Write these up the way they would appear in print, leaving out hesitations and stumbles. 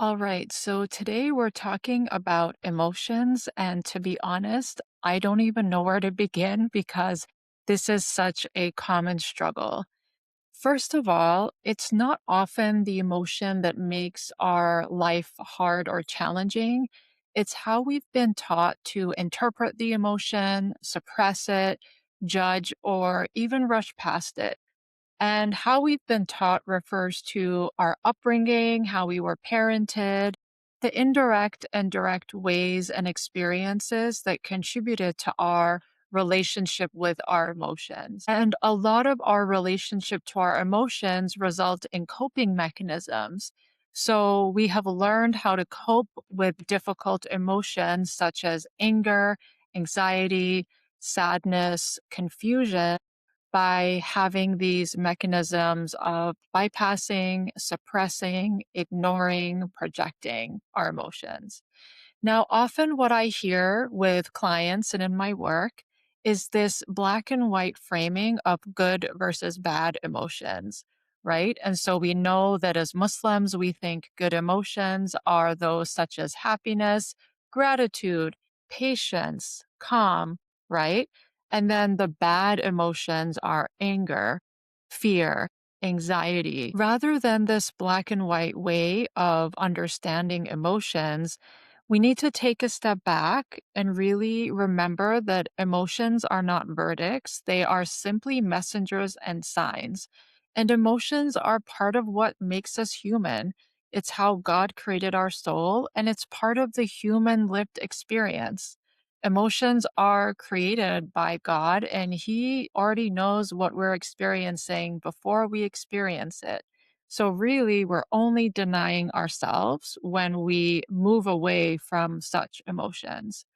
All right, so today we're talking about emotions, and to be honest, I don't even know where to begin because this is such a common struggle. First of all, it's not often the emotion that makes our life hard or challenging. It's how we've been taught to interpret the emotion, suppress it, judge, or even rush past it. And how we've been taught refers to our upbringing, how we were parented, the indirect and direct ways and experiences that contributed to our relationship with our emotions. And a lot of our relationship to our emotions result in coping mechanisms. So we have learned how to cope with difficult emotions such as anger, anxiety, sadness, confusion by having these mechanisms of bypassing, suppressing, ignoring, projecting our emotions. Now, often what I hear with clients and in my work is this black and white framing of good versus bad emotions, right? And so we know that as Muslims, we think good emotions are those such as happiness, gratitude, patience, calm, right? And then the bad emotions are anger, fear, anxiety. Rather than this black and white way of understanding emotions, we need to take a step back and really remember that emotions are not verdicts. They are simply messengers and signs. And emotions are part of what makes us human. It's how God created our soul, and it's part of the human lived experience. Emotions are created by God, and He already knows what we're experiencing before we experience it. So, really, we're only denying ourselves when we move away from such emotions.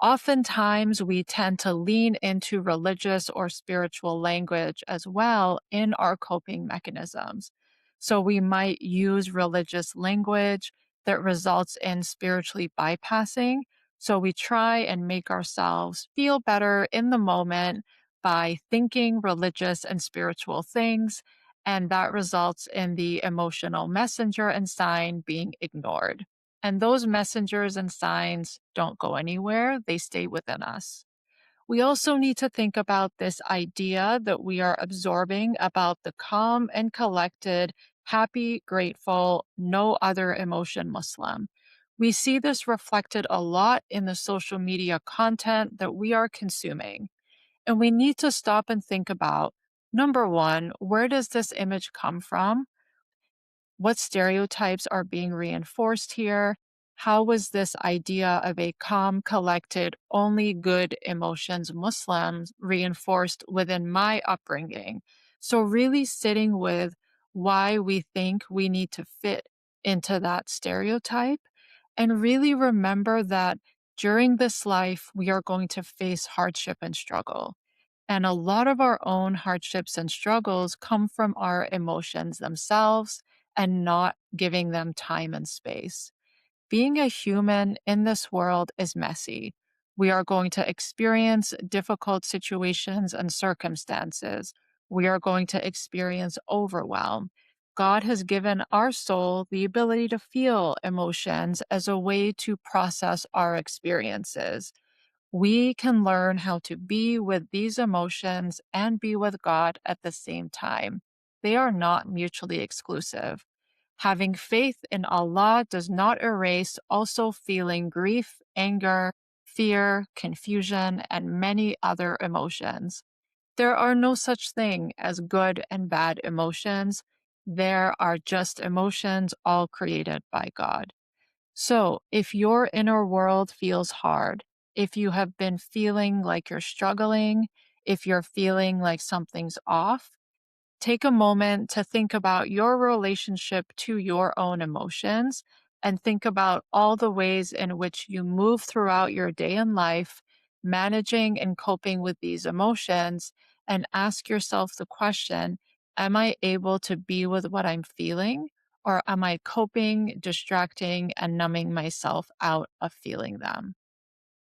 Oftentimes, we tend to lean into religious or spiritual language as well in our coping mechanisms. So, we might use religious language that results in spiritually bypassing. So, we try and make ourselves feel better in the moment by thinking religious and spiritual things. And that results in the emotional messenger and sign being ignored. And those messengers and signs don't go anywhere, they stay within us. We also need to think about this idea that we are absorbing about the calm and collected, happy, grateful, no other emotion Muslim. We see this reflected a lot in the social media content that we are consuming. And we need to stop and think about number one, where does this image come from? What stereotypes are being reinforced here? How was this idea of a calm, collected, only good emotions Muslims reinforced within my upbringing? So, really sitting with why we think we need to fit into that stereotype and really remember that during this life, we are going to face hardship and struggle. And a lot of our own hardships and struggles come from our emotions themselves and not giving them time and space. Being a human in this world is messy. We are going to experience difficult situations and circumstances. We are going to experience overwhelm. God has given our soul the ability to feel emotions as a way to process our experiences. We can learn how to be with these emotions and be with God at the same time. They are not mutually exclusive. Having faith in Allah does not erase also feeling grief, anger, fear, confusion, and many other emotions. There are no such thing as good and bad emotions. There are just emotions, all created by God. So, if your inner world feels hard, if you have been feeling like you're struggling, if you're feeling like something's off, take a moment to think about your relationship to your own emotions and think about all the ways in which you move throughout your day and life, managing and coping with these emotions, and ask yourself the question, am I able to be with what I'm feeling? Or am I coping, distracting, and numbing myself out of feeling them?